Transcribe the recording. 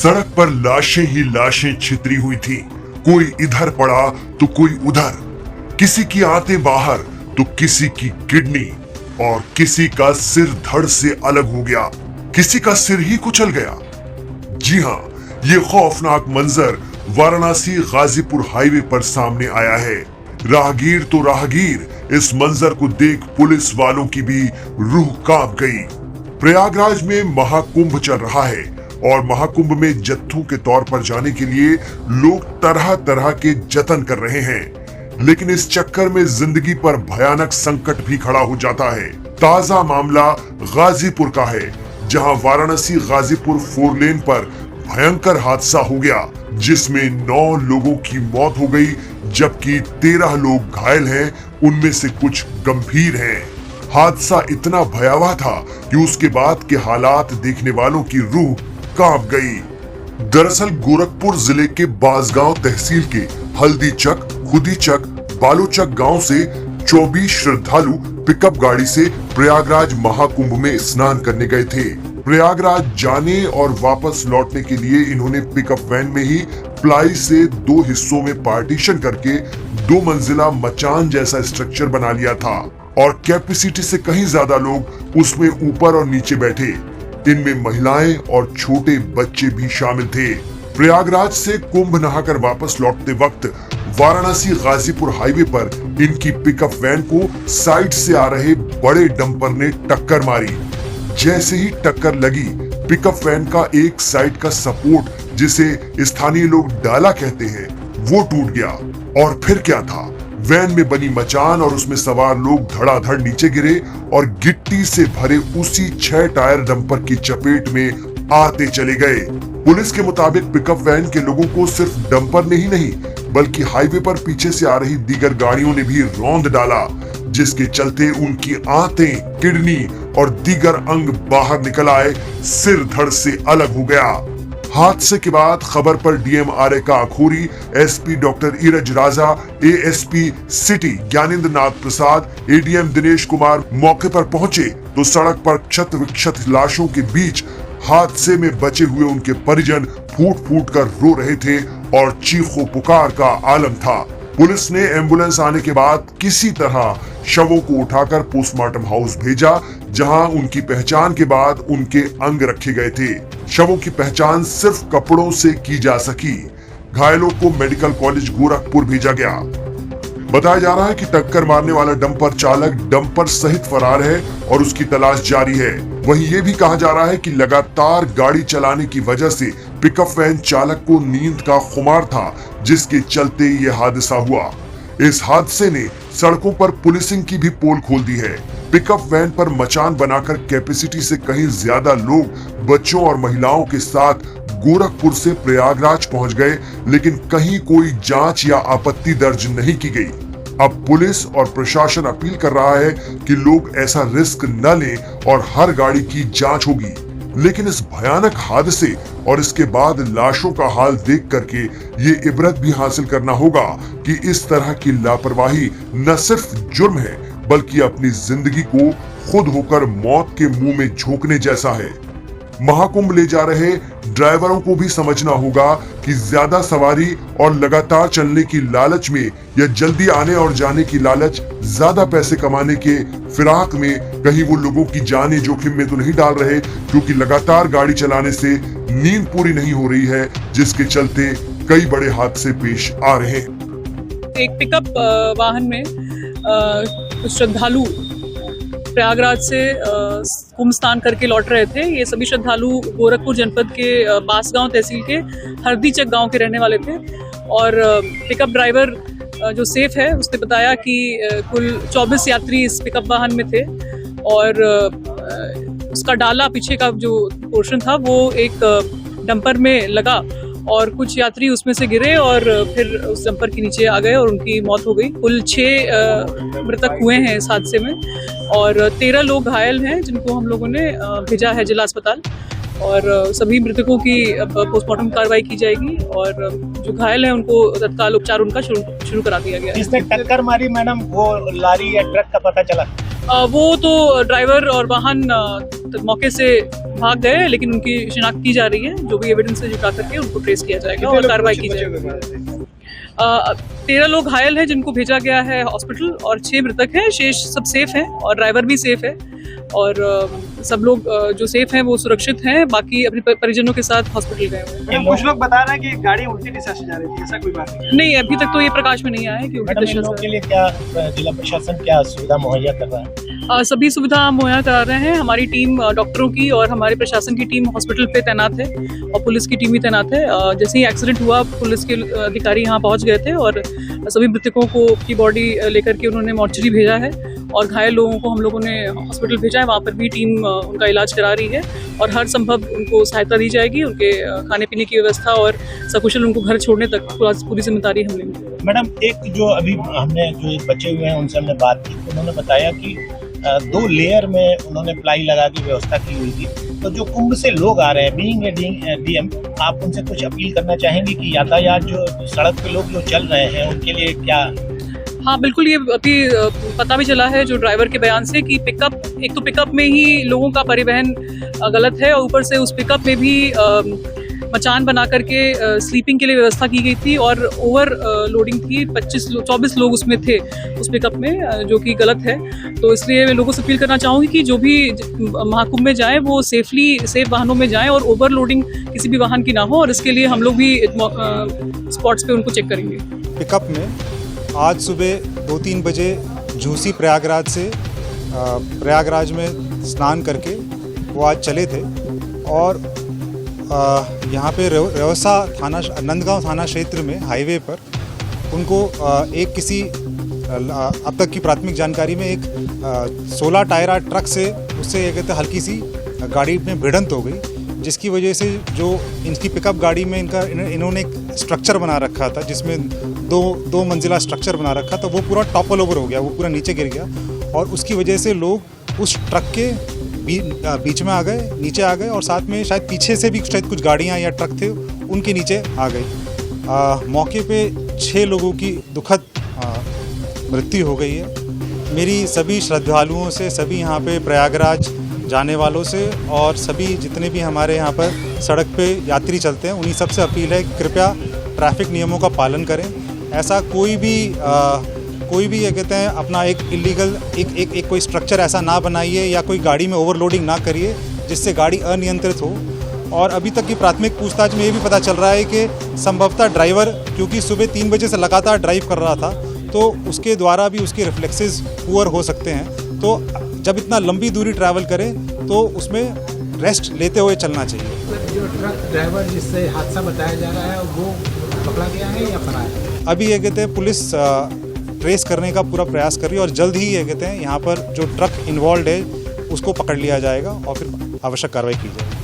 सड़क पर लाशें ही लाशें छितरी हुई थी। कोई इधर पड़ा तो कोई उधर, किसी की आंतें बाहर तो किसी की किडनी, और किसी का सिर धड़ से अलग हो गया, किसी का सिर ही कुचल गया। जी हाँ, ये खौफनाक मंजर वाराणसी गाजीपुर हाईवे पर सामने आया है। राहगीर तो राहगीर, इस मंजर को देख पुलिस वालों की भी रूह कांप गई। प्रयागराज में महाकुंभ चल रहा है और महाकुंभ में जत्थों के तौर पर जाने के लिए लोग तरह तरह के जतन कर रहे हैं, लेकिन इस चक्कर में जिंदगी पर भयानक संकट भी खड़ा हो जाता है। ताजा मामला गाजीपुर का है, जहां वाराणसी गाजीपुर 4 लेन पर भयंकर हादसा हो गया, जिसमें 9 लोगों की मौत हो गई, जबकि 13 लोग घायल हैं, उनमें से कुछ गंभीर हैं। हादसा इतना भयावह था कि उसके बाद के हालात देखने वालों की रूह कांप गई। दरअसल गोरखपुर जिले के बांसगांव तहसील के हल्दीचक, खुदीचक, बालोचक गांव से 24 श्रद्धालु पिकअप गाड़ी से प्रयागराज महाकुंभ में स्नान करने गए थे। प्रयागराज जाने और वापस लौटने के लिए इन्होंने पिकअप वैन में ही प्लाई से 2 हिस्सों में पार्टीशन करके 2 मंजिला मचान जैसा स्ट्रक्चर बना लिया था और कैपेसिटी से कहीं ज्यादा लोग उसमें ऊपर और नीचे बैठे। इनमें महिलाएं और छोटे बच्चे भी शामिल थे। प्रयागराज से कुंभ नहाकर वापस लौटते वक्त वाराणसी गाजीपुर हाईवे पर इनकी पिकअप वैन को साइड से आ रहे बड़े डंपर ने टक्कर मारी। जैसे ही टक्कर लगी, पिकअप वैन का एक साइड का सपोर्ट, जिसे स्थानीय लोग डाला कहते हैं, वो टूट गया। और फिर क्या था, वैन में बनी मचान और उसमें सवार लोग धड़ाधड़ नीचे गिरे और गिट्टी से भरे उसी 6 टायर डंपर की चपेट में आते चले गए। पुलिस के मुताबिक पिकअप वैन के लोगों को सिर्फ डंपर ने ही नहीं, बल्कि हाईवे पर पीछे से आ रही दीगर गाड़ियों ने भी रौंद डाला, जिसके चलते उनकी आंतें, किडनी और दीगर अंग बाहर निकल आए, सिर धड़ से अलग हो गया। हादसे के बाद खबर पर डीएम आर्यका अखोरी, एसपी डॉक्टर इरज राजा, एएसपी सिटी ज्ञानेंद्र नाथ प्रसाद, एडीएम दिनेश कुमार मौके पर पहुंचे तो सड़क पर क्षत विक्षत लाशों के बीच हादसे में बचे हुए उनके परिजन फूट फूट कर रो रहे थे और चीखों पुकार का आलम था। पुलिस ने एम्बुलेंस आने के बाद किसी तरह शवों को उठाकर पोस्टमार्टम हाउस भेजा, जहां उनकी पहचान के बाद उनके अंग रखे गए थे। शवों की पहचान सिर्फ कपड़ों से की जा सकी। घायलों को मेडिकल कॉलेज गोरखपुर भेजा गया। बताया जा रहा है कि टक्कर मारने वाला डंपर चालक डंपर सहित फरार है और उसकी तलाश जारी है। वहीं ये भी कहा जा रहा है कि लगातार गाड़ी चलाने की वजह से पिकअप वैन चालक को नींद का खुमार था, जिसके चलते ये हादसा हुआ। इस हादसे ने सड़कों पर पुलिसिंग की भी पोल खोल दी है। पिकअप वैन पर मचान बनाकर कैपेसिटी से कहीं ज्यादा लोग बच्चों और महिलाओं के साथ गोरखपुर से प्रयागराज पहुंच गए, लेकिन कहीं कोई जांच या आपत्ति दर्ज नहीं की गई। अब पुलिस और प्रशासन अपील कर रहा है कि लोग ऐसा रिस्क न लें और हर गाड़ी की जांच होगी। लेकिन इस भयानक हादसे और इसके बाद लाशों का हाल देख करके ये इबरत भी हासिल करना होगा कि इस तरह की लापरवाही न सिर्फ जुर्म है, बल्कि अपनी जिंदगी को खुद होकर मौत के मुंह में झोंकने जैसा है। महाकुंभ ले जा रहे ड्राइवरों को भी समझना होगा कि ज्यादा सवारी और लगातार चलने की लालच में या जल्दी आने और जाने की लालच, ज्यादा पैसे कमाने के फिराक में कहीं वो लोगों की जानें जोखिम में तो नहीं डाल रहे, क्योंकि लगातार गाड़ी चलाने से नींद पूरी नहीं हो रही है, जिसके चलते कई बड़े हादसे पेश आ रहे हैं। एक पिकअप वाहन में श्रद्धालु प्रयागराज से कुंभ स्नान करके लौट रहे थे। ये सभी श्रद्धालु गोरखपुर जनपद के बांसगांव तहसील के हल्दीचक गांव के रहने वाले थे और पिकअप ड्राइवर जो सेफ है उसने बताया कि कुल 24 यात्री इस पिकअप वाहन में थे और उसका डाला पीछे का जो पोर्शन था वो एक डंपर में लगा और कुछ यात्री उसमें से गिरे और फिर उस डंपर के नीचे आ गए और उनकी मौत हो गई। कुल 6 मृतक हुए हैं इस हादसे में और 13 लोग घायल हैं, जिनको हम लोगों ने भेजा है जिला अस्पताल और सभी मृतकों की अब पोस्टमार्टम कार्रवाई की जाएगी और जो घायल हैं उनको तत्काल उपचार उनका शुरू करा दिया गया। जिसने टक्कर मारी मैडम, वो लारी या ट्रक का पता चला? वो तो ड्राइवर और वाहन मौके से भाग गए, लेकिन उनकी शिनाख्त की जा रही है। जो भी एविडेंस है जुटा करके उनको ट्रेस किया जाएगा और कार्रवाई की जाएगी। 13 लोग घायल हैं जिनको भेजा गया है हॉस्पिटल, और 6 मृतक हैं। शेष सब सेफ हैं और ड्राइवर भी सेफ है, और सब लोग जो सेफ हैं वो सुरक्षित हैं। बाकी अपने परिजनों के साथ हॉस्पिटल गए हुए हैं। कुछ लोग बता रहे हैं कि गाड़ी उल्टी दिशा से जा रही थी, ऐसा कोई बात नहीं, अभी तक तो ये प्रकाश में नहीं आया है कि उल्टी दिशा से। के लिए क्या जिला प्रशासन क्या सुविधा मुहैया कर रहा है? सभी सुविधा मुहैया करा रहे हैं। हमारी टीम डॉक्टरों की और हमारे प्रशासन की टीम हॉस्पिटल पे तैनात है, और पुलिस की टीम भी तैनात है। जैसे ही एक्सीडेंट हुआ, पुलिस के अधिकारी यहाँ पहुँच गए थे और सभी मृतकों को की बॉडी लेकर के उन्होंने मॉर्चरी भेजा है, और घायल लोगों को हम लोगों ने हॉस्पिटल भेजा है। वहाँ पर भी टीम उनका इलाज करा रही है, और हर संभव उनको सहायता दी जाएगी। उनके खाने पीने की व्यवस्था और सकुशल उनको घर छोड़ने तक पूरी जिम्मेदारी हम लेंगे। मैडम, एक जो अभी हमने जो बचे हुए हैं उनसे हमने बात की, उन्होंने बताया कि 2 लेयर में उन्होंने प्लाई लगा की व्यवस्था की हुई थी। तो जो कुंभ से लोग आ रहे हैं, बीइंग ए डीएम, आप उनसे कुछ अपील करना चाहेंगे कि यातायात जो सड़क पे लोग जो चल रहे हैं उनके लिए क्या? हाँ बिल्कुल, ये अभी पता भी चला है जो ड्राइवर के बयान से कि एक तो पिकअप में ही लोगों का परिवहन गलत है, और ऊपर से उस पिकअप में भी मचान बना करके स्लीपिंग के लिए व्यवस्था की गई थी, और ओवर लोडिंग थी। 24 लोग उसमें थे उस पिकअप में, जो कि गलत है। तो इसलिए मैं लोगों से अपील करना चाहूँगी कि जो भी महाकुंभ में जाएं वो सेफ वाहनों में जाएं, और ओवर लोडिंग किसी भी वाहन की ना हो। और इसके लिए हम लोग भी स्पॉट्स पे उनको चेक करेंगे। पिकअप में आज सुबह 2-3 बजे झूसी प्रयागराज से प्रयागराज में स्नान करके वो आज चले थे, और यहाँ पे रेवसा थाना, नंदगांव थाना क्षेत्र में हाईवे पर उनको एक किसी अब तक की प्राथमिक जानकारी में एक 16 टायरा ट्रक से उससे ये कहते हल्की सी गाड़ी में भिड़ंत हो गई, जिसकी वजह से जो इनकी पिकअप गाड़ी में इन्होंने एक स्ट्रक्चर बना रखा था, जिसमें दो मंजिला स्ट्रक्चर बना रखा था, वो पूरा टॉपल ओवर हो गया, वो पूरा नीचे गिर गया, और उसकी वजह से लोग उस ट्रक के बीच में आ गए, नीचे आ गए, और साथ में शायद पीछे से भी शायद कुछ गाड़ियां या ट्रक थे उनके नीचे आ गई। मौके पे 6 लोगों की दुखद मृत्यु हो गई है। मेरी सभी श्रद्धालुओं से, सभी यहाँ पे प्रयागराज जाने वालों से, और सभी जितने भी हमारे यहाँ पर सड़क पे यात्री चलते हैं, उन्हीं सबसे अपील है कि कृपया ट्रैफिक नियमों का पालन करें। ऐसा कोई भी ये कहते हैं अपना एक इलीगल एक कोई स्ट्रक्चर ऐसा ना बनाइए, या कोई गाड़ी में ओवरलोडिंग ना करिए जिससे गाड़ी अनियंत्रित हो। और अभी तक की प्राथमिक पूछताछ में ये भी पता चल रहा है कि संभवतः ड्राइवर, क्योंकि सुबह 3 बजे से लगातार ड्राइव कर रहा था, तो उसके द्वारा भी उसके रिफ्लेक्सेस पुअर हो सकते हैं। तो जब इतना लंबी दूरी ट्रैवल करें तो उसमें रेस्ट लेते हुए चलना चाहिए। जो ट्रक ड्राइवर जिससे हादसा बताया जा रहा है वो पकड़ा गया है या फरार है? अभी ये कहते हैं पुलिस ट्रेस करने का पूरा प्रयास कर रही है, और जल्द ही ये कहते हैं यहाँ पर जो ट्रक इन्वॉल्व है उसको पकड़ लिया जाएगा और फिर आवश्यक कार्रवाई की जाएगी।